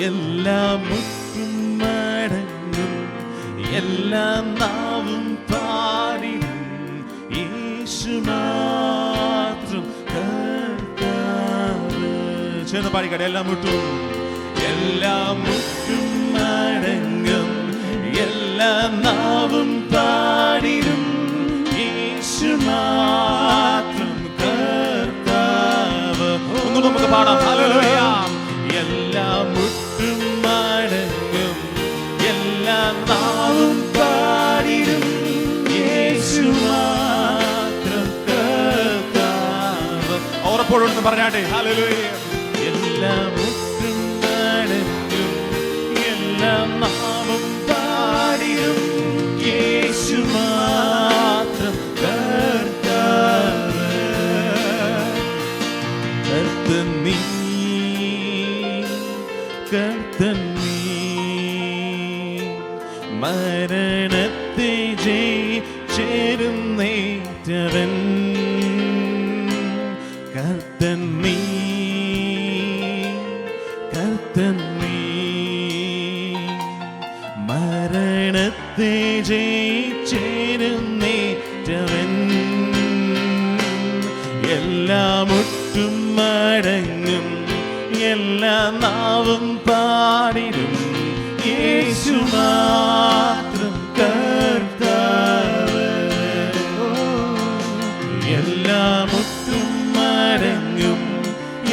എല്ലാം മുറ്റും മടങ്ങും, എല്ലാം നാവും പാടിടും, യേശു മാത്രം കർത്താവ്. ചേർന്ന് പാടിക്കട്ടെ. എല്ലാം മുറ്റും, എല്ലാം മുറ്റും മടങ്ങും, എല്ലാം നാവും പാടിടും, യേശു മാത്രം കർത്താവ്. ഒന്നും നമുക്ക് പാടാം. ഹല്ലേലൂയ. എല്ലാം മുറ്റും മടങ്ങും, എല്ലാം നാവും പാടിടും, യേശു മാത്രം കർത്താവ്. ഉറപ്പോടൊന്ന് പറഞ്ഞാട്ടെ. ഹല്ലേലൂയ. എല്ലാം മുറ്റും മടങ്ങും, എല്ലാം നാവും പാടിടും, യേശു മാത്രം കർത്താവ്. കർത്തൻ നീ, കർത്തൻ നീ, മരണത്തെ ജയിച്ചേരുന്നേറ്റവൻ. കർത്തൻ നീ, കർത്തൻ നീ, മരണത്തെ ജയിച്ചേരുന്നേറ്റവൻ. എല്ലാം മുറ്റും മടങ്ങും, എല്ലാ നാവും പാടിടും, യേശു മാത്രം കർത്താവ്. എല്ലാ മുറ്റും മടങ്ങും,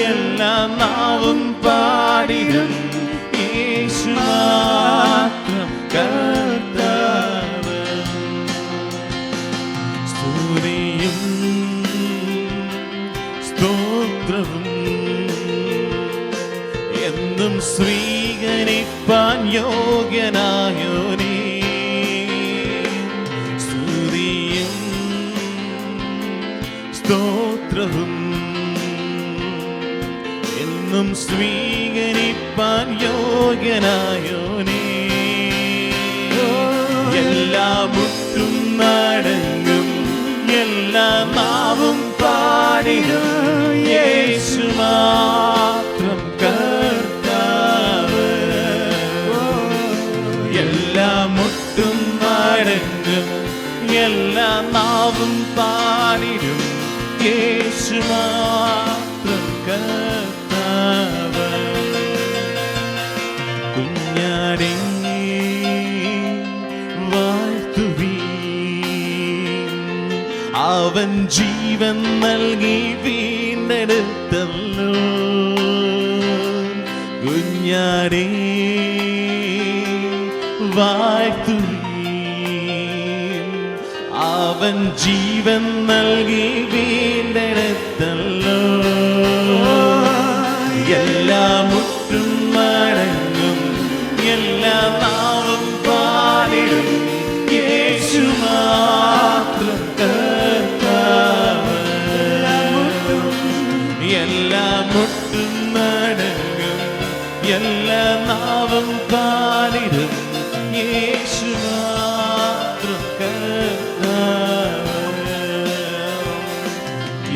എല്ലാ നാവും പാടിടും, യേശു മാത്രം കർത്താവ്. സ്തുതിയും സ്തോത്രവും എന്നും സ്വീകരിപ്പാൻ യോഗ്യനായോനേ. സ്തുതിയും സ്തോത്രവും എന്നും സ്വീകരിപ്പാൻ യോഗ്യനായോനേ. എല്ലാ മുറ്റും മടങ്ങും, എല്ലാ നാവും പാടിടും, യേശു മാത്രം കർത്താവ്. എല്ലാ മുറ്റും മടങ്ങും, എല്ലാ നാവും പാടിടും, യേശു മാത്രം കർത്താവ്. കുഞ്ഞാടേ വാഴ്ത്തുവീൻ, അവൻ ജീവൻ നൽകി വീണ്ടെടുത്തല്ലോ. കുഞ്ഞാടേ വാഴ്ത്തുവീൻ, അവൻ ജീവൻ നൽകി വീണ്ടെടുത്തല്ലോ. എല്ലാ മുറ്റും മടങ്ങും, എല്ലാ നാവും പാടിടും, യേശു മാത്രം കർത്താവ്. എല്ലാ മുറ്റും മടങ്ങും, എല്ലാ നാവും പാടിടും, യേശു മാത്രം കർത്താവ്.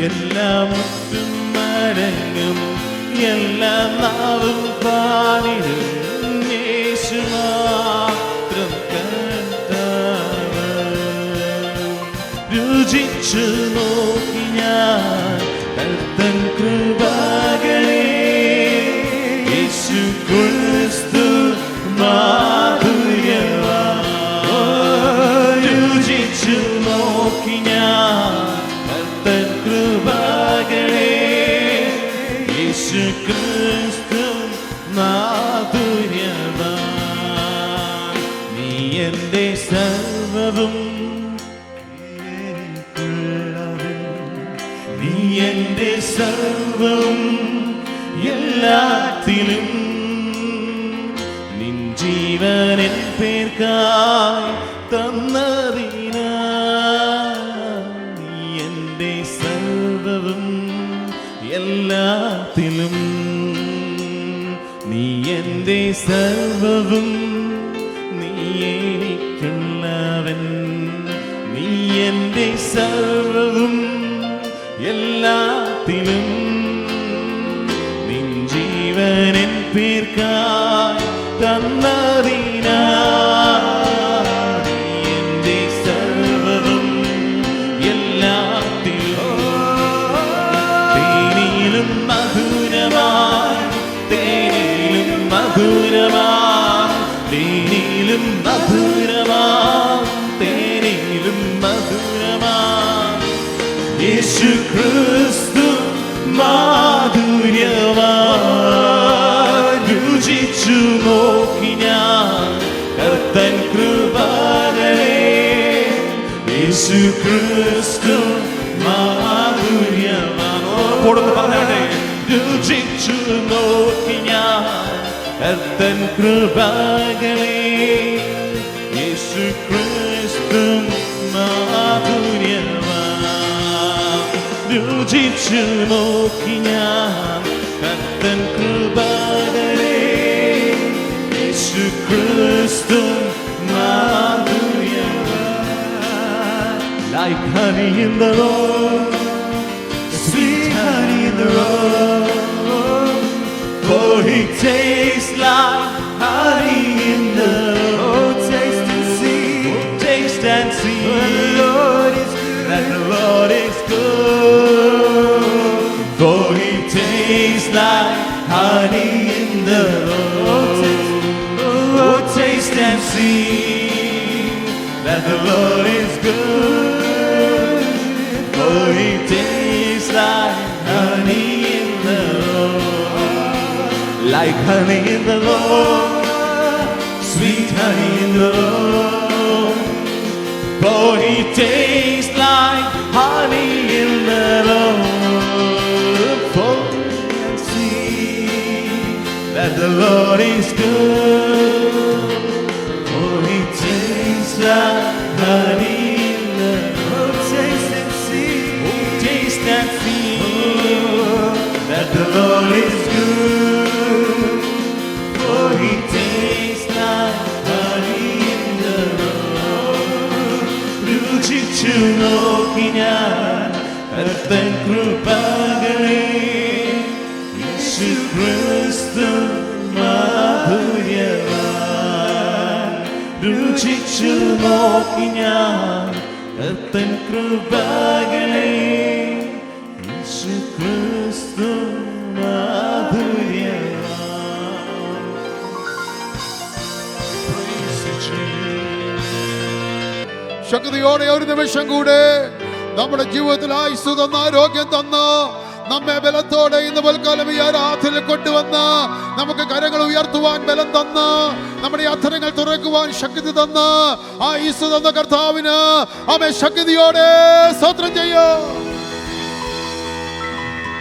എല്ലാ മുറ്റും മടങ്ങും, എല്ലാ നാവും പാടിടും, യേശു മാത്രം കർത്താവ്. രുചിച്ചു നോക്കി ഞാൻ കർത്തൻ കൃപകളെ, യേശു ക്രിസ്തു മാധുര്യവാ. രുചിച്ചു നോക്കി ഞാൻ കർത്തൻ കൃപകളെ, യേശു ക്രിസ്തു മാധുര്യവാ. നീ എന്റെ സർവവും, നീ എന്റെ സർവവും, എല്ലാത്തിലും നിൻ ജീവൻ എൻ പേർക്കായി തന്നതിനാ. നീ എന്റെ സർവവും, എല്ലാത്തിലും നീ എന്റെ സർവവും, നീ എനിക്കുള്ളവൻ. നീ എന്റെ സർവവും, എല്ലാത്തിലും നിൻ ജീവൻ എൻ പേർക്കായി തന്നതിനായി എന്റെ സർവ്വവും എല്ലാത്തിലും തേനിലും മധുരമായി തേനിലും മധുരമായി തേനിലും മധുരമായി തേനിലും മധുരമായി യേശു ക്രിസ്തു മാധുര്യമായി രുചിച്ചു നോക്കി ഞാൻ കർത്തൻ കൃപകളെ യേശു ക്രിസ്തു മാധുര്യമായി രുചിച്ചു നോക്കി ഞാൻ കർത്തൻ കൃപകളെ യേശു ക്രിസ്തു മാധുര്യമായി രുചിച്ചു നോക്കി ഞാൻ കർത്തൻ കൃപകളെ യേശു ക്രിസ്തു മാധുര്യമായി like honey in the road, sweet honey in the road, for he tastes like honey in the road. Taste and see, taste and see, the Lord is good, that the Lord is good, for he tastes like honey in the road. Oh, taste and see that the Lord is good, for he tastes like honey in the road, like honey in the road, sweet honey in the road, for he tastes like honey in the road, for and see that the Lord is good, for he tastes like honey in the road. Taste and see, oh, taste and see that the Lord is good, for he tastes like honey in the road. രുചിച്ചു നോക്കി ഞാൻ കർത്തൻ കൃപകളെ യേശു ക്രിസ്തു മാധുര്യമായി രുചിച്ചു നോക്കി ഞാൻ കർത്തൻ കൃപകളെ യേശു ക്രിസ്തു മാധുര്യമായി. ശക്തിയോടെ ഒരു നിമിഷം കൂടെ നമ്മുടെ ജീവിതത്തിൽ ആയുസ്സ് തന്ന ആരോഗ്യം തന്ന നമ്മെ ബലത്തോടെ ഇന്ന് പൽക്കാലം ഈ ആരാധനയിൽ കൊണ്ടുവന്ന് നമുക്ക് കരങ്ങൾ ഉയർത്തുവാൻ ബലം തന്ന് നമ്മുടെ അധരങ്ങൾ തുറക്കുവാൻ ശക്തി തന്ന് ആയുസ്സ് തന്ന കർത്താവിന് ആമേൻ ശക്തിയോടെ സ്തോത്രം ചെയ്യാം.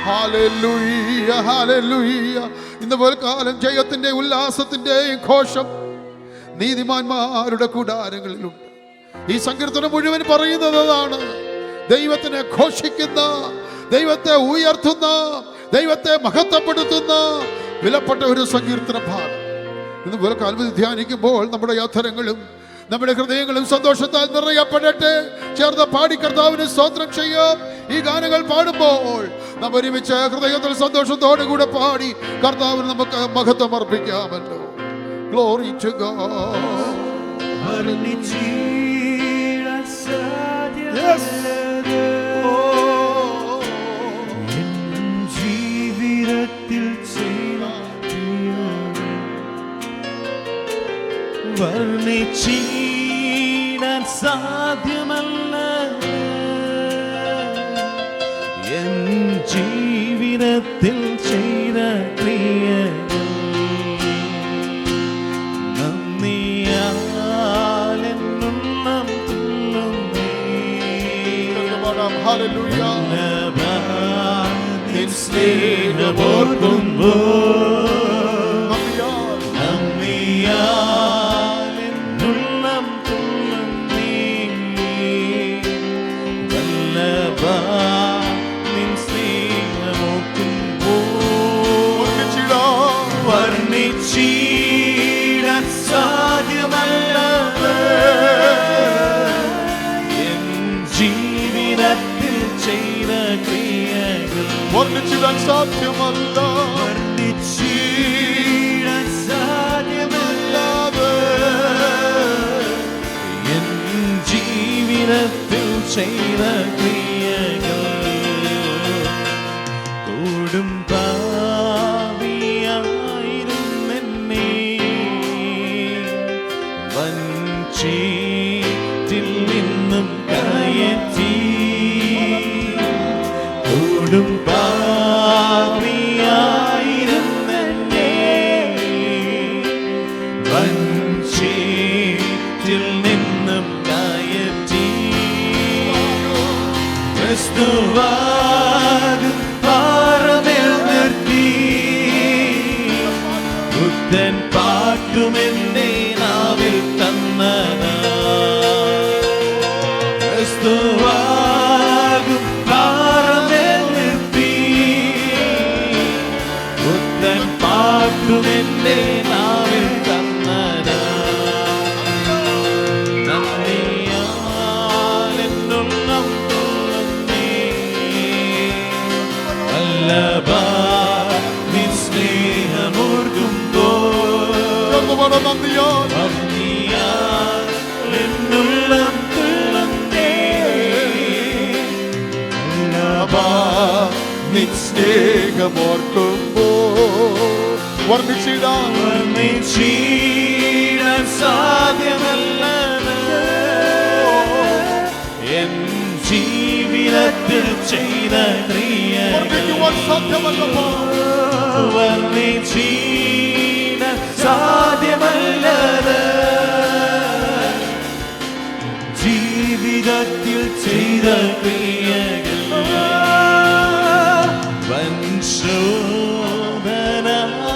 Hallelujah hallelujah. ഇന്ന് പൽക്കാലം ജയത്തിന്റെ ഉല്ലാസത്തിന്റെയും ഘോഷം നീതിമാന്മാരുടെ കൂടാരങ്ങളിലുണ്ട്. ഈ സങ്കീർത്തനം മുഴുവൻ പറയുന്നത് അതാണ്. ദൈവത്തിനെ ഘോഷിക്കുന്ന, ദൈവത്തെ ഉയർത്തുന്ന, ദൈവത്തെ മഹത്വപ്പെടുത്തുന്ന വിലപ്പെട്ട ഒരു സങ്കീർത്തന ഭാഗം. ഇന്ന് പൽക്കാലം ധ്യാനിക്കുമ്പോൾ നമ്മുടെ അധരങ്ങളും നമ്മുടെ ഹൃദയങ്ങളും സന്തോഷത്താൽ നിറയപ്പെടട്ടെ. ചേർന്ന് പാടി കർത്താവിന് സ്തോത്രം ചെയ്യാം. ഈ ഗാനങ്ങൾ പാടുമ്പോൾ നാം ഒരുമിച്ച് ഹൃദയത്തിൽ സന്തോഷത്തോടു കൂടെ പാടി കർത്താവിന് നമുക്ക് മഹത്വം അർപ്പിക്കാമല്ലോ. Glory to God. Yes. ജീവിതത്തിൽ വർണ്ണിച്ചിടാൻ സാധ്യമല്ല എൻ ജീവിതത്തിൽ ചെയ്ത ക്രിയകൾ നന്ദിയാൽ എന്നുള്ളം തുള്ളുന്നേ. Hallelujah. നിൻ സ്നേഹമോർക്കുമ്പോൾ വർണ്ണിച്ചിടാൻ സാധ്യമല്ല, വർണ്ണിച്ചിടാൻ സാധ്യമല്ല ചെയ്ത ക്രിയകൾ കൂടും പാപിയായിരുന്നെന്നെ വഞ്ചിറ്റിൽ നിന്നും കയറ്റി കൂടും പാപിയായിരുന്നെന്നെ വഞ്ചിറ്റിൽ നിന്നും കയറ്റി ക്രിസ്തുവാകും പാറമേൽ നിർത്തി പുത്തൻ പാട്ടുമെന്നെ നാവിൽ തന്നതാ ക്രിസ്തുവാകും പാറമേൽ നിർത്തി പുത്തൻ പാട്ടുമെന്നെ നാവിൽ തന്നതാ നന്ദിയാൽ എന്നുള്ളം തുറന്നേ വല്ലഭാ നിൻ സ്നേഹമോർക്കുമ്പോൾ നന്ദിയാൽ എന്നുള്ളം തുറന്നേ വല്ലഭാ നിൻ സ്നേഹമോർക്കുമ്പോ വർണ്ണിച്ചിടാൻ വർണ്ണിച്ചിടാൻ സാധ്യമല്ലത് എൻ ജീവിതത്തിൽ ചെയ്ത വർണ്ണിക്കുവാൻ സാധ്യമല്ലപ്പോ വർണ്ണിച്ചിടാൻ സാധ്യമല്ലത് ജീവിതത്തിൽ ചെയ്ത ക്രിയകൾ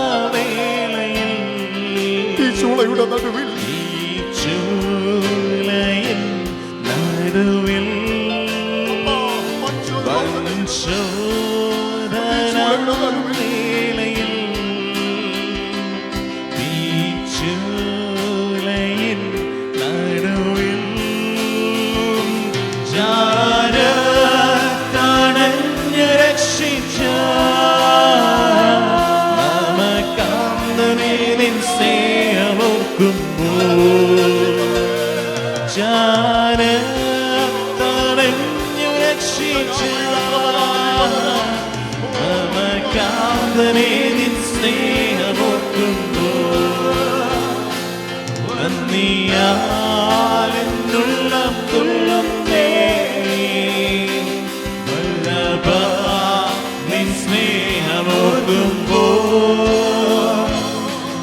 വൻശോധനവേളയിൽ ഈ ചൂളയുടെ നടുവിൽ ഈ ചൂളയിൽ നടുവിൽ വൻശോധനവേളയിൽ ഈ ചൂളയിൽ നടുവിൽ ജാരത്തണഞ്ഞ് രക്ഷിച്ച നമകാന്തനെ നിൻ സ്നേഹമോർക്കുമ്പോൾ ജാരത്തണഞ്ഞ് രക്ഷിച്ച നമകാന്തനെ നിൻ സ്നേഹമോർക്കുമ്പോൾ നന്ദിയാൽ എന്നുള്ളം തുള്ളുന്നേ വല്ലഭാ നിൻ സ്നേഹമോർക്കുമ്പോൾ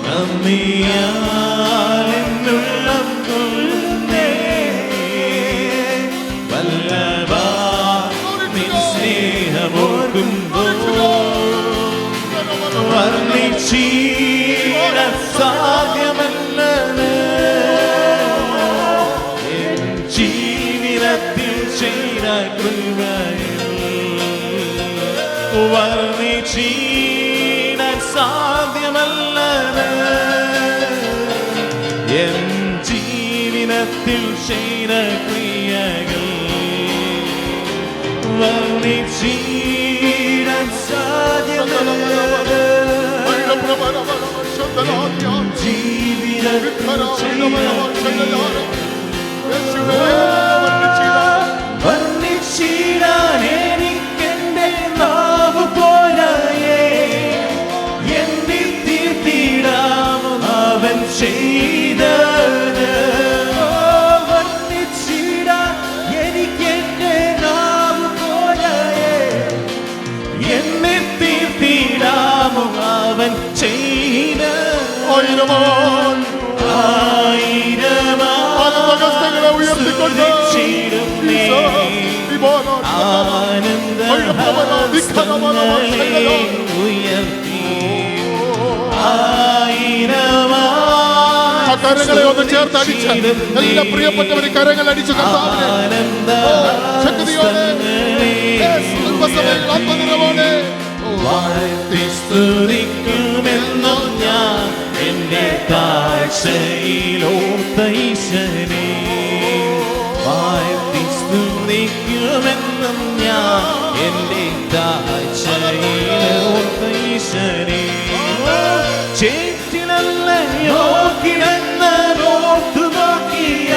നന്ദിയാൽ എന്നുള്ളം തുള്ളുന്നേ വല്ലഭാ നിൻ സ്നേഹമോർക്കുമ്പോൾ വർണ്ണിച്ചിടാൻ സാധ്യമല്ലത് എൻ ജീവിതത്തിൽ ചെയ്ത കൃപയിൽ വർണ്ണിച്ചിടാൻ സാധ്യമല്ലത് എൻ ജീവിതത്തിൽ ചെയ്ത ക്രിയകൾ വർണ്ണിച്ചിടാൻ സാധ്യമല്ലത് ജീവിതത്തിൽ വർണ്ണിച്ചിടാൻ എനിക്കെന്റെ നാവ് പോരായേ എന്നിൽ തീർത്തിടാമോ അവൻ ചെയ്തത് വർണ്ണിച്ചിടാൻ എനിക്കെന്റെ നാവ് പോരായേ എന്നിൽ തീർത്തിടാമോ അവൻ ചെയ്തത് ആയിരമാ ഉയർത്തിക്കൊണ്ട് കരങ്ങളെ ഒന്ന് ചേർത്ത് അടിച്ച് എല്ലാ പ്രിയപ്പെട്ടവരും കരങ്ങൾ അടിച്ചു ശക്തിയോടെ ആത്മനിറവോടെ സ്തുതിക്കുമെന്നും ഞാൻ എന്റെ താഴ്ചയിലോർത്ത ഈശനെ വാഴ്ത്തി സ്തുതിക്കുമെന്നും ഞാൻ എന്റെ താഴ്ചയിലോർത്ത ഈശനെ ചേറ്റിലല്ലയോ കിടന്നോർത്തു നോക്കിയ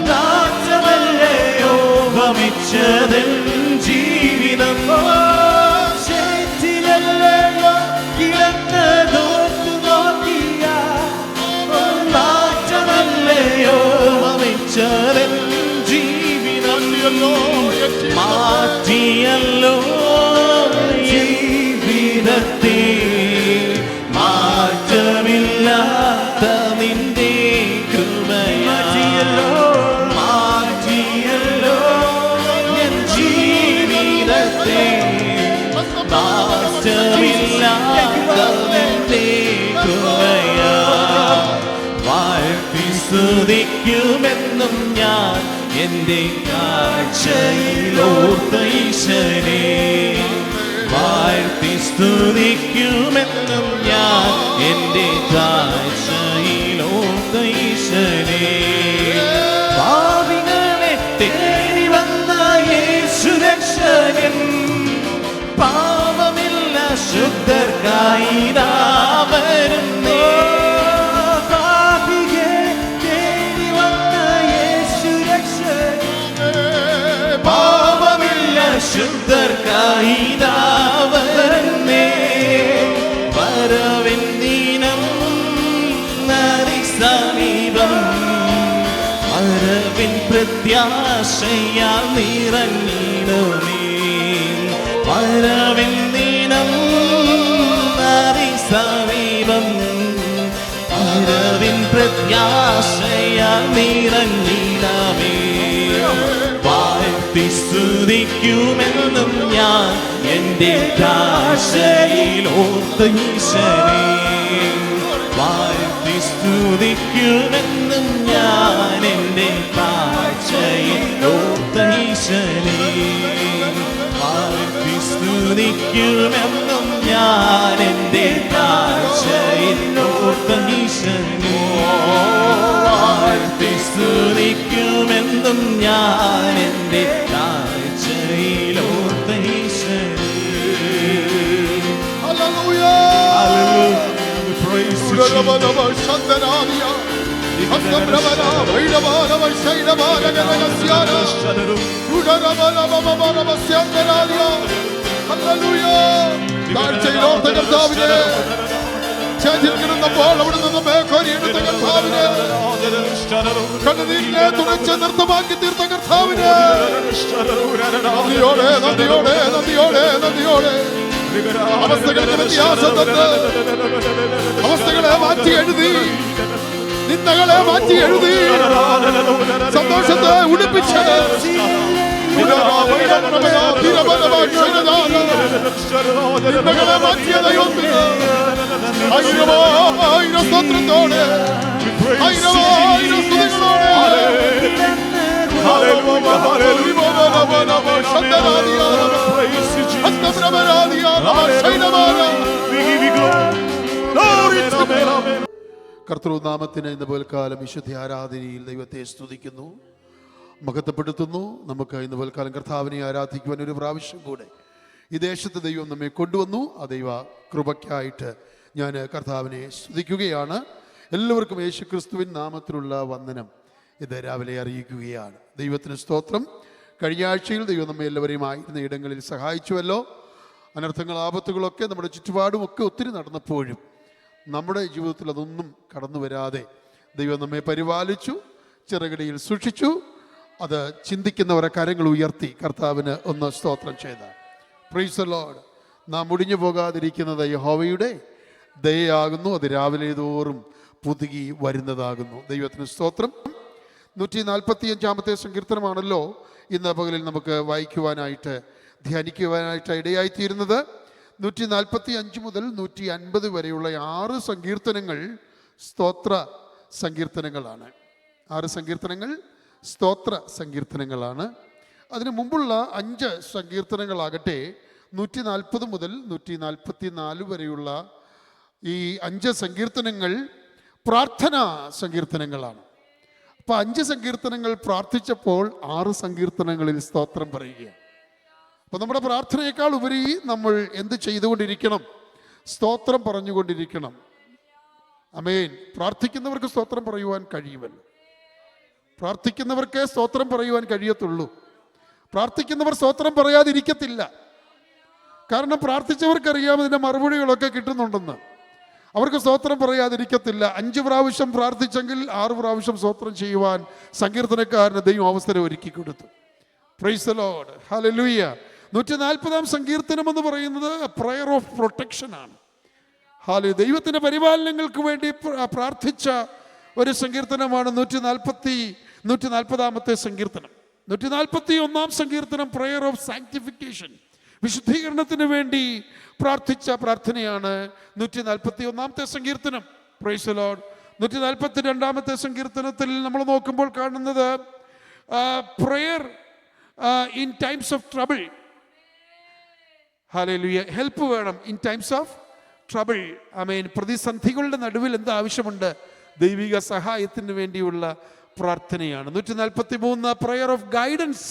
നാച്ചമല്ലയോ മാറ്റതൻ ജീവിതം ചേറ്റിലല്ലോ കിടന്നതോർത്തു നോക്കിയ മാറ്റമല്ലയോ ഭവിച്ചതൻ ജീവിതം മാറ്റിയല്ലോ ജീവിതത്തെ മാറ്റമില്ലാത്ത നിന്റെ കൃപയാറ്റിയല്ലോ മാറ്റിയല്ലോ എൻ ജീവിതത്തെ മാറ്റമില്ലാത്ത നിന്റെ കൃപയാ വാഴ്ത്തി സ്തുതിക്കുമെന്നും ഞാൻ എന്റെ കാഴ്ചയിലോർത്ത ഈശനെ വാഴ്ത്തി സ്തുതിക്കുമെന്നും ഞാൻ എന്റെ കാഴ്ചയിലോർത്ത ഈശനെ പാപികളെ തേടി വന്ന യേശു രക്ഷകൻ പാപമില്ല ശുദ്ധർക്കായി വരുന്നേ ശുദ്ധർക്കായി വരുന്നേ വരവിൻ ദിനം നദി സമീപം വരവിൻ പ്രത്യാശയാൽ നിറഞ്ഞിടുമേ വരവിൻ ദിനം നദി സമീപം വരവിൻ പ്രത്യാശയാൽ നിറഞ്ഞിടമേ വാഴ്ത്തി സ്തുതിക്കുമെന്നും ഞാൻ എന്റെ കാഴ്ചയിലോർത്ത ഈശനെ വാഴ്ത്തി സ്തുതിക്കുമെന്നും ഞാൻ എന്റെ കാഴ്ചയിലോർത്ത ഈശനെ വാഴ്ത്തി സ്തുതിക്കുമെന്നും ഞാൻ എന്റെ കാഴ്ചയിലോർത്ത ഈശനെ വാഴ്ത്തി സ്തുതിക്കുമെന്നും ഞാൻ എന്റെ കാഴ്ചയിലോർത്ത ഈശനെ. ചേച്ചിരിക്കുന്നപ്പോൾ അവിടെ നിന്ന് മേഘോരിയെടുത്ത കർത്താവിനെ കണ്ണുനീരിനെ തുറച്ച് നൃത്തമാക്കി തീർത്ത കർത്താവിനെ നന്ദിയോടെ നന്ദിയോടെ നന്ദിയോടെ നന്ദിയോടെ അവസ്ഥകളിൽ വ്യത്യാസം തന്ന് അവസ്ഥകളെ മാറ്റി എഴുതി നിന്ദകളെ മാറ്റി എഴുതി സന്തോഷത്തെ ഉടുപ്പിച്ച് നിന്ദകളെ മാറ്റിയ ദൈവത്തിന് ആയിരം സ്തോത്രത്തോടെ ആയിരം സ്തുതികളോടെ കർത്തൃനാമത്തിന് ഇന്ന് പോൽക്കാലം വിശുദ്ധ ആരാധനയിൽ ദൈവത്തെ സ്തുതിക്കുന്നു, മഹത്വപ്പെടുത്തുന്നു. നമുക്ക് ഇന്ന് പോൽക്കാലം കർത്താവിനെ ആരാധിക്കുവാൻ ഒരു പ്രാവശ്യം കൂടെ ഈ ദേശത്ത് ദൈവം നമ്മെ കൊണ്ടുവന്നു. ആ ദൈവ കൃപയ്ക്കായിട്ട് ഞാൻ കർത്താവിനെ സ്തുതിക്കുകയാണ്. എല്ലാവർക്കും യേശു ക്രിസ്തുവിൻ നാമത്തിലുള്ള വന്ദനം ഇത് രാവിലെ അറിയിക്കുകയാണ്. ദൈവത്തിന് സ്തോത്രം. കഴിഞ്ഞ ആഴ്ചയിൽ ദൈവം നമ്മെ എല്ലാവരെയും ആയിരുന്ന ഇടങ്ങളിൽ സഹായിച്ചുവല്ലോ. അനർത്ഥങ്ങൾ ആപത്തുകളൊക്കെ നമ്മുടെ ചുറ്റുപാടുമൊക്കെ ഒത്തിരി നടന്നപ്പോഴും നമ്മുടെ ജീവിതത്തിൽ അതൊന്നും കടന്നു വരാതെ ദൈവം നമ്മെ പരിപാലിച്ചു, ചിറകടിയിൽ സൂക്ഷിച്ചു. അത് ചിന്തിക്കുന്നവരെ കരങ്ങൾ ഉയർത്തി കർത്താവിന് ഒന്ന് സ്തോത്രം ചെയ്ത പ്രൈസ് ദി ലോർഡ്. നാം മുടിഞ്ഞു പോകാതിരിക്കുന്നത് യഹോവയുടെ ദയയാകുന്നു, അത് രാവിലെ തോറും പുതുകി വരുന്നതാകുന്നു. ദൈവത്തിന് സ്തോത്രം. 145 സങ്കീർത്തനമാണല്ലോ ഇന്ന് പകലിൽ നമുക്ക് വായിക്കുവാനായിട്ട് ധ്യാനിക്കുവാനായിട്ട് ഇടയായിത്തീരുന്നത്. 145 മുതൽ 150 വരെയുള്ള 6 സങ്കീർത്തനങ്ങൾ സ്തോത്ര സങ്കീർത്തനങ്ങളാണ്. 6 സങ്കീർത്തനങ്ങൾ സ്തോത്ര സങ്കീർത്തനങ്ങളാണ്. അതിനു മുമ്പുള്ള 5 സങ്കീർത്തനങ്ങളാകട്ടെ 140 മുതൽ 144 വരെയുള്ള ഈ 5 സങ്കീർത്തനങ്ങൾ പ്രാർത്ഥനാ സങ്കീർത്തനങ്ങളാണ്. അപ്പോൾ 5 സങ്കീർത്തനങ്ങൾ പ്രാർത്ഥിച്ചപ്പോൾ 6 സങ്കീർത്തനങ്ങളിൽ സ്തോത്രം പറയുകയാണ്. അപ്പോൾ നമ്മുടെ പ്രാർത്ഥനയേക്കാൾ ഉപരി നമ്മൾ എന്ത് ചെയ്തുകൊണ്ടിരിക്കണം? സ്തോത്രം പറഞ്ഞുകൊണ്ടിരിക്കണം. ആമേൻ. പ്രാർത്ഥിക്കുന്നവർക്ക് സ്തോത്രം പറയുവാൻ കഴിയുമല്ലോ. പ്രാർത്ഥിക്കുന്നവർക്കേ സ്തോത്രം പറയുവാൻ കഴിയത്തുള്ളൂ. പ്രാർത്ഥിക്കുന്നവർ സ്തോത്രം പറയാതിരിക്കത്തില്ല. കാരണം പ്രാർത്ഥിച്ചവർക്കറിയാം ഇതിൻ്റെ മറുപടികളൊക്കെ കിട്ടുന്നുണ്ടെന്ന്. അവർക്ക് സ്തോത്രം പറയാതിരിക്കത്തില്ല. 5 പ്രാവശ്യം പ്രാർത്ഥിച്ചെങ്കിൽ 6 പ്രാവശ്യം സ്തോത്രം ചെയ്യുവാൻ സങ്കീർത്തനക്കാരന് ദൈവം അവസരം ഒരുക്കി കൊടുത്തു. Price the Lord, hallelujah. 140-ാം സങ്കീർത്തനം എന്ന് പറയുന്നത് പ്രയർ ഓഫ് പ്രൊട്ടക്ഷൻ ആണ്. ദൈവത്തിൻ്റെ പരിപാലനങ്ങൾക്ക് വേണ്ടി പ്രാർത്ഥിച്ച ഒരു സങ്കീർത്തനമാണ് 140-ാമത്തെ സങ്കീർത്തനം. 141-ാം സങ്കീർത്തനം പ്രയർ ഓഫ് സാങ്ക്ടിഫിക്കേഷൻ, വിശുദ്ധീകരണത്തിന് വേണ്ടി പ്രാർത്ഥിച്ച പ്രാർത്ഥനയാണ് 141-ാമത്തെ സങ്കീർത്തനം. Price the Lord. 142-ാമത്തെ സങ്കീർത്തനത്തിൽ നമ്മൾ നോക്കുമ്പോൾ കാണുന്നത് prayer in times of trouble. Hallelujah. Help വേണം in times of trouble. Amen. പ്രതിസന്ധികളുടെ നടുവിൽ എന്ത് ആവശ്യമുണ്ട്? ദൈവിക സഹായത്തിന് വേണ്ടിയുള്ള പ്രാർത്ഥനയാണ്. 143 പ്രയർ ഓഫ് ഗൈഡൻസ്,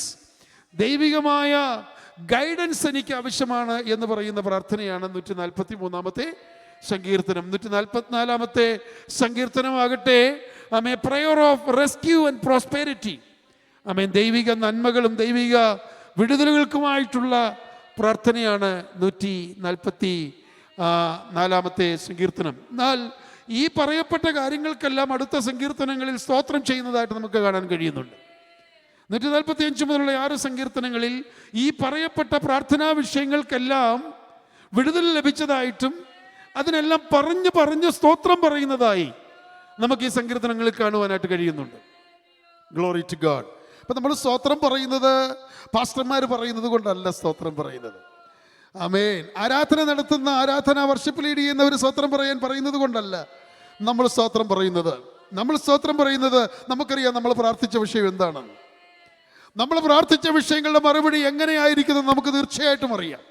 ദൈവികമായ ഗൈഡൻസ് എനിക്ക് ആവശ്യമാണ് എന്ന് പറയുന്ന പ്രാർത്ഥനയാണ് 143-ാമത്തെ സങ്കീർത്തനം. 144-ാമത്തെ സങ്കീർത്തനമാകട്ടെ prayer of rescue and prosperity. ദൈവിക നന്മകളും ദൈവിക വിടുതലുകൾക്കുമായിട്ടുള്ള പ്രാർത്ഥനയാണ് 144-ാമത്തെ സങ്കീർത്തനം. എന്നാൽ ഈ പറയപ്പെട്ട കാര്യങ്ങൾക്കെല്ലാം അടുത്ത സങ്കീർത്തനങ്ങളിൽ സ്തോത്രം ചെയ്യുന്നതായിട്ട് നമുക്ക് കാണാൻ കഴിയുന്നുണ്ട്. 145 മുതലുള്ള 6 സങ്കീർത്തനങ്ങളിൽ ഈ പറയപ്പെട്ട പ്രാർത്ഥനാ വിഷയങ്ങൾക്കെല്ലാം വിടുതൽ ലഭിച്ചതായിട്ടും അതിനെല്ലാം പറഞ്ഞ് സ്തോത്രം പറയുന്നതായി നമുക്ക് ഈ സങ്കീർത്തനങ്ങളിൽ കാണുവാനായിട്ട് കഴിയുന്നുണ്ട്. Glory to God. അപ്പം നമ്മൾ സ്തോത്രം പറയുന്നത് പാസ്റ്റർമാർ പറയുന്നത് കൊണ്ടല്ല സ്തോത്രം പറയുന്നത്. ആമേൻ. ആരാധന നടത്തുന്ന, ആരാധന വർഷിപ്പ് ലീഡ് ചെയ്യുന്നവർ സ്തോത്രം പറയുന്നത് കൊണ്ടല്ല നമ്മൾ സ്തോത്രം പറയുന്നത്. നമ്മൾ സ്തോത്രം പറയുന്നത് നമുക്കറിയാം നമ്മൾ പ്രാർത്ഥിച്ച വിഷയം എന്താണെന്ന്. നമ്മൾ പ്രാർത്ഥിച്ച വിഷയങ്ങളുടെ മറുപടി എങ്ങനെയായിരിക്കുന്നത് നമുക്ക് തീർച്ചയായിട്ടും അറിയാം.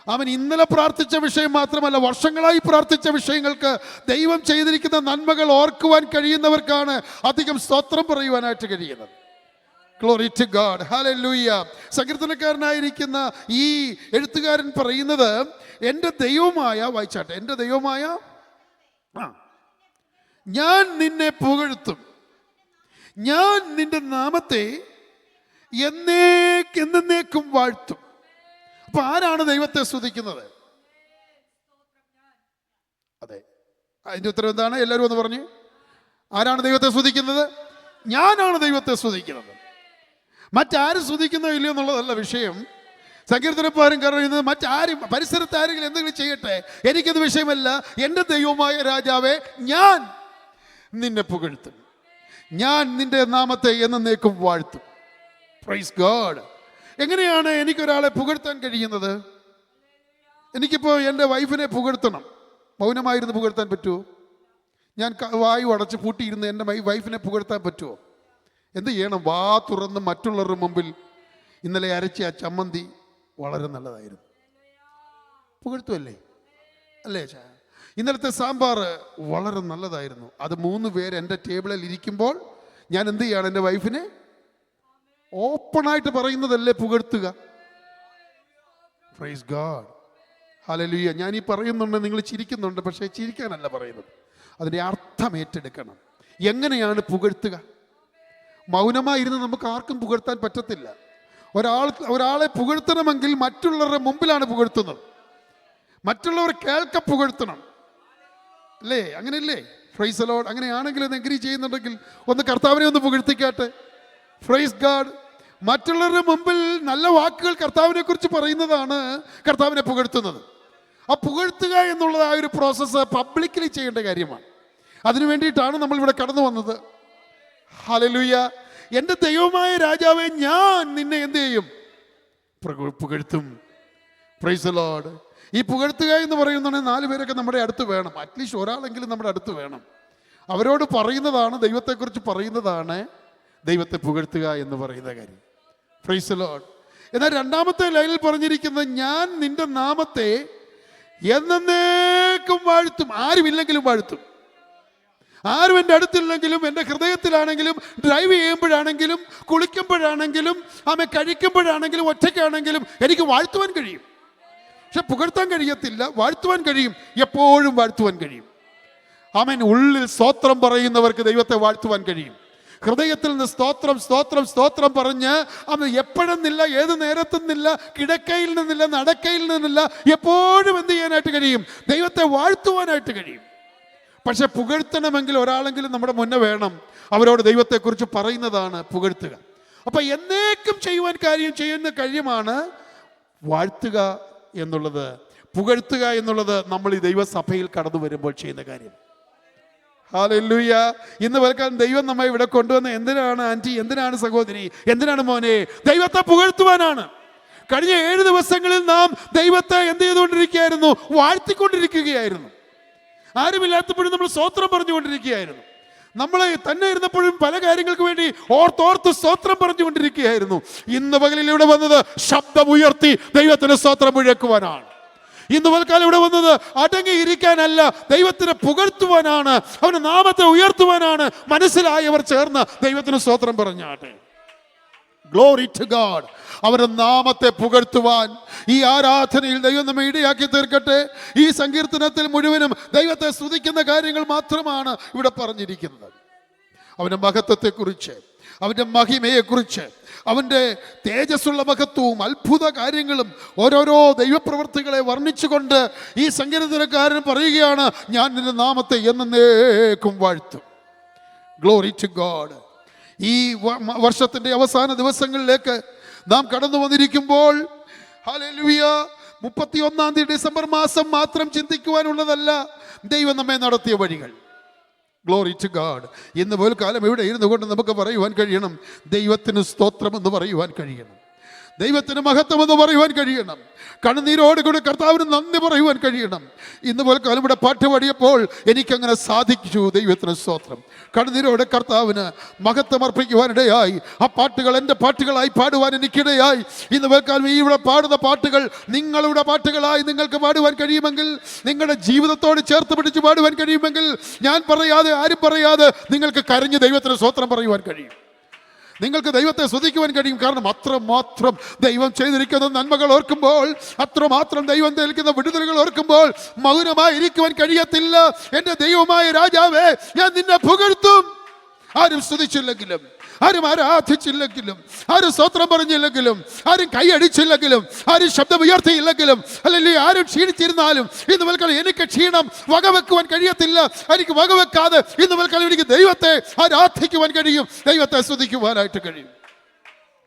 അവൻ ഇന്നലെ പ്രാർത്ഥിച്ച വിഷയം മാത്രമല്ല, വർഷങ്ങളായി പ്രാർത്ഥിച്ച വിഷയങ്ങൾക്ക് ദൈവം ചെയ്തിരിക്കുന്ന നന്മകൾ ഓർക്കുവാൻ കഴിയുന്നവർക്കാണ് അധികം സ്തോത്രം പറയുവാനായിട്ട് കഴിയുന്നത്. Glory to God, hallelujah. സങ്കീർത്തനക്കാരനായിരിക്കുന്ന ഈ എഴുത്തുകാരൻ പറയുന്നത് എൻ്റെ ദൈവമായ, വായിച്ചാട്ടെ, എൻ്റെ ദൈവമായ ഞാൻ നിന്നെ പുകഴ്ത്തും, ഞാൻ നിന്റെ നാമത്തെ എന്നേക്കും വാഴ്ത്തും. അപ്പൊ ആരാണ് ദൈവത്തെ സ്തുതിക്കുന്നത്? അതെ, അതിന്റെ ഉത്തരം എന്താണ്? എല്ലാവരും ഒന്ന് പറഞ്ഞു. ആരാണ് ദൈവത്തെ സ്തുതിക്കുന്നത്? ഞാനാണ് ദൈവത്തെ സ്തുതിക്കുന്നത്. മറ്റാരും സ്തുതിക്കുന്നോ ഇല്ലയോ എന്നുള്ളതല്ല വിഷയം. സങ്കീർത്തനക്കാരൻ പറയുന്നത് മറ്റാരും, പരിസരത്ത് ആരെങ്കിലും എന്തെങ്കിലും ചെയ്യട്ടെ, എനിക്കത് വിഷയമല്ല. എൻ്റെ ദൈവമായ രാജാവേ, ഞാൻ നിന്നെ പുകഴ്ത്തും, ഞാൻ നിന്റെ നാമത്തെ എന്നേക്കും വാഴ്ത്തും. Praise God. എങ്ങനെയാണ് എനിക്കൊരാളെ പുകഴ്ത്താൻ കഴിയുന്നത്? എനിക്കിപ്പോൾ എൻ്റെ വൈഫിനെ പുകഴ്ത്തണം. മൗനമായിരുന്നു പുകഴ്ത്താൻ പറ്റുമോ? ഞാൻ വായു അടച്ച് പൂട്ടിയിരുന്ന് എൻ്റെ വൈഫിനെ പുകഴ്ത്താൻ പറ്റുമോ? എന്ത് ചെയ്യണം? വാ തുറന്ന് മറ്റുള്ളവരുടെ മുമ്പിൽ ഇന്നലെ അരച്ച ആ ചമ്മന്തി വളരെ നല്ലതായിരുന്നു, പുകഴ്ത്തുമല്ലേ? അല്ലേ? ഇന്നലത്തെ സാമ്പാർ വളരെ നല്ലതായിരുന്നു. അത് 3 പേര് എൻ്റെ ടേബിളിൽ ഇരിക്കുമ്പോൾ ഞാൻ എന്ത് ചെയ്യാണ്? എൻ്റെ വൈഫിനെ ഓപ്പണായിട്ട് പറയുന്നതല്ലേ പുകഴ്ത്തുക? Praise God, hallelujah. ഞാൻ ഈ പറയുന്നുണ്ട്, നിങ്ങൾ ചിരിക്കുന്നുണ്ട്, പക്ഷേ ചിരിക്കാനല്ല പറയുന്നത്, അതിൻ്റെ അർത്ഥം ഏറ്റെടുക്കണം. എങ്ങനെയാണ് പുകഴ്ത്തുക? മൗനമായിരുന്ന് നമുക്ക് ആർക്കും പുകഴ്ത്താൻ പറ്റത്തില്ല. ഒരാളെ പുകഴ്ത്തണമെങ്കിൽ മറ്റുള്ളവരുടെ മുമ്പിലാണ് പുകഴ്ത്തുന്നത്, മറ്റുള്ളവർ കേൾക്ക പുകഴ്ത്തണം, അല്ലേ? അങ്ങനെയല്ലേ? Price the Lord. അങ്ങനെയാണെങ്കിൽ ഒന്ന് എഗ്രി ചെയ്യുന്നുണ്ടെങ്കിൽ ഒന്ന് കർത്താവിനെ ഒന്ന് പുകഴ്ത്തിക്കാട്ടെ. Praise God. മറ്റുള്ളവരുടെ മുമ്പിൽ നല്ല വാക്കുകൾ കർത്താവിനെ കുറിച്ച് പറയുന്നതാണ് കർത്താവിനെ പുകഴ്ത്തുന്നത്. ആ പുകഴ്ത്തുക എന്നുള്ളത് ആ ഒരു പ്രോസസ്സ് പബ്ലിക്കലി ചെയ്യേണ്ട കാര്യമാണ്. അതിനു വേണ്ടിയിട്ടാണ് നമ്മൾ ഇവിടെ കടന്നു വന്നത്. ഹല്ലേലൂയ. എൻ്റെ ദൈവമായ രാജാവേ, ഞാൻ നിന്നെ എന്ത് ചെയ്യും? പുകഴ്ത്തും. Praise the Lord. ഈ പുകഴ്ത്തുക എന്ന് പറയുന്നുണ്ടെങ്കിൽ 4 പേരൊക്കെ നമ്മുടെ അടുത്ത് വേണം. അറ്റ്ലീസ്റ്റ് ഒരാളെങ്കിലും നമ്മുടെ അടുത്ത് വേണം. അവരോട് പറയുന്നതാണ്, ദൈവത്തെക്കുറിച്ച് പറയുന്നതാണ് ദൈവത്തെ പുകഴ്ത്തുക എന്ന് പറയുന്ന കാര്യം. Price the Lord. എന്നാൽ 2ാമത്തെ ലൈനിൽ പറഞ്ഞിരിക്കുന്നത് ഞാൻ നിന്റെ നാമത്തെ എന്നേക്കും വാഴ്ത്തും. ആരുമില്ലെങ്കിലും വാഴ്ത്തും. ആരും എൻ്റെ അടുത്തില്ലെങ്കിലും, എൻ്റെ ഹൃദയത്തിലാണെങ്കിലും, ഡ്രൈവ് ചെയ്യുമ്പോഴാണെങ്കിലും, കുളിക്കുമ്പോഴാണെങ്കിലും, കഴിക്കുമ്പോഴാണെങ്കിലും, ഒറ്റയ്ക്കാണെങ്കിലും എനിക്ക് വാഴ്ത്തുവാൻ കഴിയും. പക്ഷെ പുകഴ്ത്താൻ കഴിയത്തില്ല, വാഴ്ത്തുവാൻ കഴിയും. എപ്പോഴും വാഴ്ത്തുവാൻ കഴിയും. ആമേൻ. ഉള്ളിൽ സ്തോത്രം പറയുന്നവർക്ക് ദൈവത്തെ വാഴ്ത്തുവാൻ കഴിയും. ഹൃദയത്തിൽ നിന്ന് സ്തോത്രം സ്തോത്രം സ്തോത്രം പറഞ്ഞ് അവൻ എപ്പോഴെന്നില്ല, ഏത് നേരത്തുനിന്നില്ല, കിടക്കയിൽ നിന്നില്ല, നടക്കയിൽ നിന്നില്ല, എപ്പോഴും എന്ത് ചെയ്യാനായിട്ട് കഴിയും? ദൈവത്തെ വാഴ്ത്തുവാനായിട്ട് കഴിയും. പക്ഷെ പുകഴ്ത്തണമെങ്കിൽ ഒരാളെങ്കിലും നമ്മുടെ മുന്നേ വേണം. അവരോട് ദൈവത്തെക്കുറിച്ച് പറയുന്നതാണ് പുകഴ്ത്തുക. അപ്പൊ എന്നേക്കും ചെയ്യുവാൻ ചെയ്യുന്ന കാര്യമാണ് വാഴ്ത്തുക എന്നുള്ളത്, പുകഴ്ത്തുക എന്നുള്ളത്. നമ്മൾ ഈ ദൈവസഭയിൽ കടന്നു വരുമ്പോൾ ചെയ്യുന്ന കാര്യം. ഹല്ലേലൂയ. ഇന്ന് പലക്കാലം ദൈവം നമ്മെ ഇവിടെ കൊണ്ടുവന്ന എന്തിനാണ് ആന്റി, എന്തിനാണ് സഹോദരി, എന്തിനാണ് മോനെ? ദൈവത്തെ പുകഴ്ത്തുവാനാണ്. കഴിഞ്ഞ 7 ദിവസങ്ങളിൽ നാം ദൈവത്തെ എന്ത് ചെയ്തുകൊണ്ടിരിക്കുകയായിരുന്നു? വാഴ്ത്തിക്കൊണ്ടിരിക്കുകയായിരുന്നു. ആരുമില്ലാത്തപ്പോഴും നമ്മൾ സ്തോത്രം പറഞ്ഞുകൊണ്ടിരിക്കുകയായിരുന്നു. നമ്മൾ തന്നെ ഇരുന്നപ്പോഴും പല കാര്യങ്ങൾക്ക് വേണ്ടി ഓർത്തോർത്ത് സ്തോത്രം പറഞ്ഞുകൊണ്ടിരിക്കുകയായിരുന്നു. ഇന്ന് പകലിൽ ഇവിടെ വന്നത് ശബ്ദമുയർത്തി ദൈവത്തിന് സ്തോത്രം മുഴക്കുവാനാണ്. ഇന്ന് പൽക്കാലം ഇവിടെ വന്നത് അടങ്ങിയിരിക്കാനല്ല, ദൈവത്തിനെ പുകഴ്ത്തുവാനാണ്, അവന്റെ നാമത്തെ ഉയർത്തുവാനാണ്. മനസ്സിലായവർ ചേർന്ന് ദൈവത്തിന് സ്തോത്രം പറഞ്ഞാട്ടെ. Glory to God. അവരുടെ നാമത്തെ പുകഴ്ത്തുവാൻ ഈ ആരാധനയിൽ ദൈവം നമ്മെ ഇടയാക്കി തീർക്കട്ടെ. ഈ സങ്കീർത്തനത്തിൽ മുഴുവനും ദൈവത്തെ സ്തുതിക്കുന്ന കാര്യങ്ങൾ മാത്രമാണ് ഇവിടെ പറഞ്ഞിരിക്കുന്നത്. അവന്റെ മഹത്വത്തെക്കുറിച്ച്, അവന്റെ മഹിമയെക്കുറിച്ച്, അവന്റെ തേജസ്സുള്ള മഹത്വവും അത്ഭുത കാര്യങ്ങളും ഓരോരോ ദൈവപ്രവൃത്തികളെ വർണ്ണിച്ചുകൊണ്ട് ഈ സങ്കീർത്തനക്കാരൻ പറയുകയാണ്, ഞാൻ നിന്റെ നാമത്തെ എന്നേക്കും വാഴ്ത്തും. Glory to God. ഈ വർഷത്തിന്റെ അവസാന ദിവസങ്ങളിലേക്ക് നാം കടന്നു വന്നിരിക്കുമ്പോൾ ഹല്ലേലൂയ, 31 തീയതി ഡിസംബർ മാസം മാത്രം ചിന്തിക്കുവാനുള്ളതല്ല ദൈവം നമ്മെ നടത്തിയ വഴികൾ. Glory to God. ഇന്ന് പോൽക്കാലം ഇവിടെ ഇരുന്നു കൊണ്ട് നമുക്ക് പറയുവാൻ കഴിയണം, ദൈവത്തിന് സ്തോത്രം എന്ന് പറയുവാൻ കഴിയണം, ദൈവത്തിന് മഹത്വം എന്ന് പറയുവാൻ കഴിയണം, കണ്ണുനീരോടുകൂടി കർത്താവിന് നന്ദി പറയുവാൻ കഴിയണം. ഇന്ന് പോൽക്കാലം ഇവിടെ പാട്ട് പാടിയപ്പോൾ എനിക്കങ്ങനെ സാധിച്ചു. ദൈവത്തിന് സ്തോത്രം. കണ്ണുനീരോടെ കർത്താവിന് മഹത്വം അർപ്പിക്കുവാനിടയായി. ആ പാട്ടുകൾ എൻ്റെ പാട്ടുകളായി പാടുവാൻ എനിക്കിടയായി. ഇന്ന് പോൽക്കാലം ഈ ഇവിടെ പാടുന്ന പാട്ടുകൾ നിങ്ങളുടെ പാട്ടുകളായി നിങ്ങൾക്ക് പാടുവാൻ കഴിയുമെങ്കിൽ, നിങ്ങളുടെ ജീവിതത്തോട് ചേർത്ത് പിടിച്ച് പാടുവാൻ കഴിയുമെങ്കിൽ, ഞാൻ പറയാതെ ആരും പറയാതെ നിങ്ങൾക്ക് കരഞ്ഞ് ദൈവത്തിന് സ്തോത്രം പറയുവാൻ കഴിയും. നിങ്ങൾക്ക് ദൈവത്തെ സ്തുതിക്കുവാൻ കഴിയും. കാരണം അത്രമാത്രം ദൈവം ചെയ്തിരിക്കുന്ന നന്മകൾ ഓർക്കുമ്പോൾ, അത്രമാത്രം ദൈവം നൽകുന്ന വിടുതലുകൾ ഓർക്കുമ്പോൾ മൗനമായിരിക്കുവാൻ കഴിയത്തില്ല. എൻ്റെ ദൈവമായ രാജാവേ, ഞാൻ നിന്നെ പുകഴ്ത്തും. ആരും സ്തുതിച്ചില്ലെങ്കിലും, ആരും ആരാധിച്ചില്ലെങ്കിലും, ആരും സ്തോത്രം പറഞ്ഞില്ലെങ്കിലും, ആരും കൈയടിച്ചില്ലെങ്കിലും, ആരും ശബ്ദം ഉയർത്തിയില്ലെങ്കിലും, അല്ലെങ്കിൽ ആരും ക്ഷീണിച്ചിരുന്നാലും, ഇന്ന് വൽക്കാലം എനിക്ക് ക്ഷീണം വകവെക്കുവാൻ കഴിയത്തില്ല. എനിക്ക് വകവെക്കാതെ ഇന്ന് വൽക്കാലം എനിക്ക് ദൈവത്തെ ആരാധിക്കുവാൻ കഴിയും, ദൈവത്തെ സ്തുതിക്കുവാനായിട്ട് കഴിയും.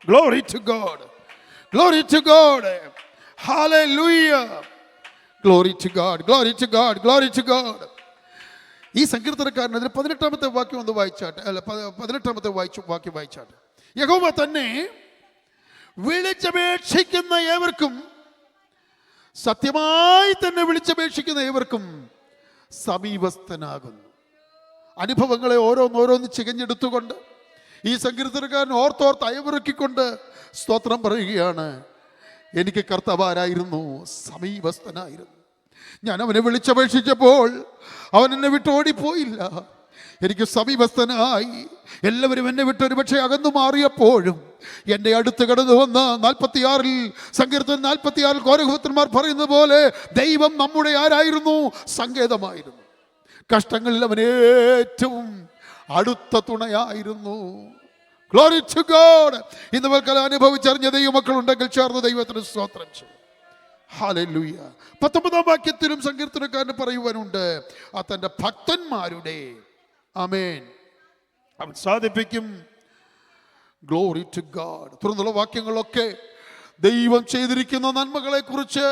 Glory to God. Glory to God. Hallelujah. Glory to God. Glory to God. Glory to God. ഈ സങ്കീർത്തനക്കാരൻ അതിൽ 18-ാമത്തെ വാക്യം ഒന്ന് വായിച്ചാട്ടെ. അല്ല, 18-ാമത്തെ വാക്യം വായിച്ചാട്ടെ. യഹോവ തന്നെ വിളിച്ചപേക്ഷിക്കുന്ന ഏവർക്കും, സത്യമായി തന്നെ വിളിച്ചപേക്ഷിക്കുന്ന ഏവർക്കും സമീപസ്ഥനാകുന്നു. അനുഭവങ്ങളെ ഓരോന്നോരോന്ന് ചികഞ്ഞെടുത്തുകൊണ്ട് ഈ സങ്കീർത്തനക്കാരൻ ഓർത്തോർത്ത് അയവിറക്കിക്കൊണ്ട് സ്തോത്രം പറയുകയാണ്. എനിക്ക് കർത്താവാരായിരുന്നു, സമീപസ്ഥനായിരുന്നു. ഞാൻ അവനെ വിളിച്ചപേക്ഷിച്ചപ്പോൾ അവൻ എന്നെ വിട്ട് ഓടിപ്പോയില്ല. എനിക്ക് സമീപസ്ഥനായി. എല്ലാവരും എന്നെ വിട്ട് ഒരുപക്ഷെ അകന്നു മാറിയപ്പോഴും എൻ്റെ അടുത്ത് കടന്നു വന്ന 46-ൽ സങ്കീർത്തനം 46-ൽ കോരഹപുത്രന്മാർ പറയുന്നത് പോലെ ദൈവം നമ്മുടെ ആരായിരുന്നു? സങ്കേതമായിരുന്നു. കഷ്ടങ്ങളിൽ അവൻ ഏറ്റവും അടുത്ത തുണയായിരുന്നു. Glory to God. ഇന്ന് പൽക്കാലം അനുഭവിച്ചറിഞ്ഞ ദൈവമക്കളുണ്ടെങ്കിൽ ചേർന്ന് ദൈവത്തിന് സ്തോത്രം ചെയ്യും. ഹല്ലേലൂയ. 19-ാം വാക്യത്തിലും സങ്കീർത്തനക്കാരന് പറയുവാനുണ്ട്, ആ തൻ്റെ ഭക്തന്മാരുടെ ആമേൻ അവൻ സാധിപ്പിക്കും. Glory to God. തുടർന്നുള്ള വാക്യങ്ങളൊക്കെ ദൈവം ചെയ്തിരിക്കുന്ന നന്മകളെ കുറിച്ച്,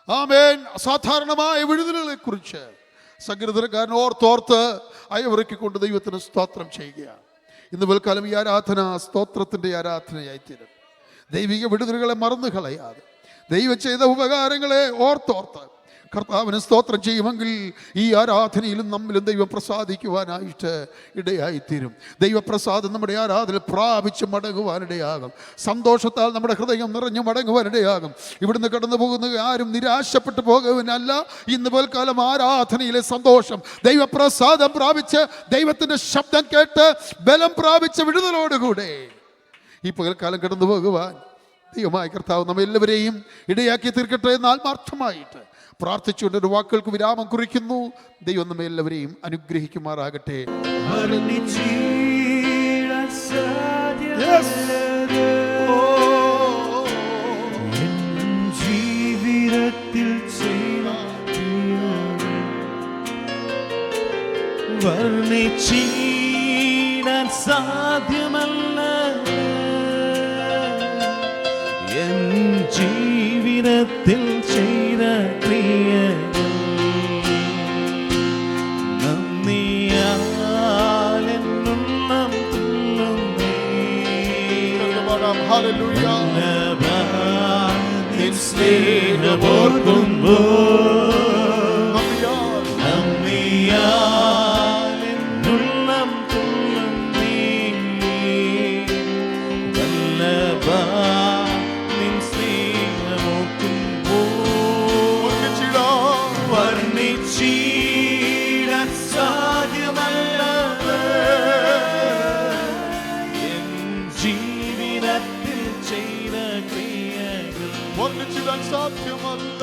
ആമേൻ, അസാധാരണമായ വിടുതലുകളെ കുറിച്ച് സങ്കീർത്തനക്കാരൻ ഓർത്തോർത്ത് അയവിറക്കിക്കൊണ്ട് ദൈവത്തിന് സ്തോത്രം ചെയ്യുകയാണ്. ഇന്ന് പൽക്കാലം ഈ ആരാധന സ്തോത്രത്തിൻ്റെ ആരാധനയായിത്തീരും. ദൈവിക വിടുതലുകളെ മറന്നു കളയാതെ ദൈവം ചെയ്ത ഉപകാരങ്ങളെ ഓർത്തോർത്ത് കർത്താവിന് സ്തോത്രം ചെയ്യുമെങ്കിൽ ഈ ആരാധനയിലും നമ്മിലും ദൈവം പ്രസാദിക്കുവാനായിട്ട് ഇടയായിത്തീരും. ദൈവപ്രസാദം നമ്മുടെ ആരാധന പ്രാപിച്ച് മടങ്ങുവാനിടയാകും. സന്തോഷത്താൽ നമ്മുടെ ഹൃദയം നിറഞ്ഞു മടങ്ങുവാനിടയാകും. ഇവിടുന്ന് കടന്നു പോകുന്ന ആരും നിരാശപ്പെട്ടു പോകുവാനല്ല. ഇന്ന് പോൽക്കാലം ആരാധനയിലെ സന്തോഷം, ദൈവപ്രസാദം പ്രാപിച്ച്, ദൈവത്തിൻ്റെ ശബ്ദം കേട്ട് ബലം പ്രാപിച്ച വിടുതലോടുകൂടെ ഈ പകൽക്കാലം കടന്നു പോകുവാൻ ദൈവമായ കർത്താവ് നമ്മെ എല്ലാവരെയും ഇടയാക്കി തീർക്കട്ടെ എന്ന് ആത്മാർത്ഥമായിട്ട് പ്രാർത്ഥിച്ചുകൊണ്ട് ഒരു വാക്കുകൾക്ക് വിരാമം കുറിക്കുന്നു. ദൈവം നമ്മെ എല്ലാവരെയും അനുഗ്രഹിക്കുമാറാകട്ടെ. Yes. Oh. എൻ ജീവിതത്തിൽ ചെയ്ത വർണ്ണിച്ചിടാൻ സാധ്യമല്ല എൻ ജീവിതത്തിൽ ചെയ്ത ക്രിയകൾ നന്ദിയാൽ എന്നുള്ളം തുള്ളുന്നേ. Hallelujah. നിൻ സ്നേഹമോർക്കുമ്പോൾ നന്ദിയാൽ എന്നുള്ളം തുള്ളുന്നേ. വല്ലഭാ നിൻ സ്നേഹമോർക്കുമ്പോൾ വർണ്ണിച്ചിടാൻ സാധ്യമല്ല എൻ ജീവിതത്തിൽ ചെയ്ത ക്രിയകൾ വർണ്ണിച്ചിടാൻ സാധ്യമല്ല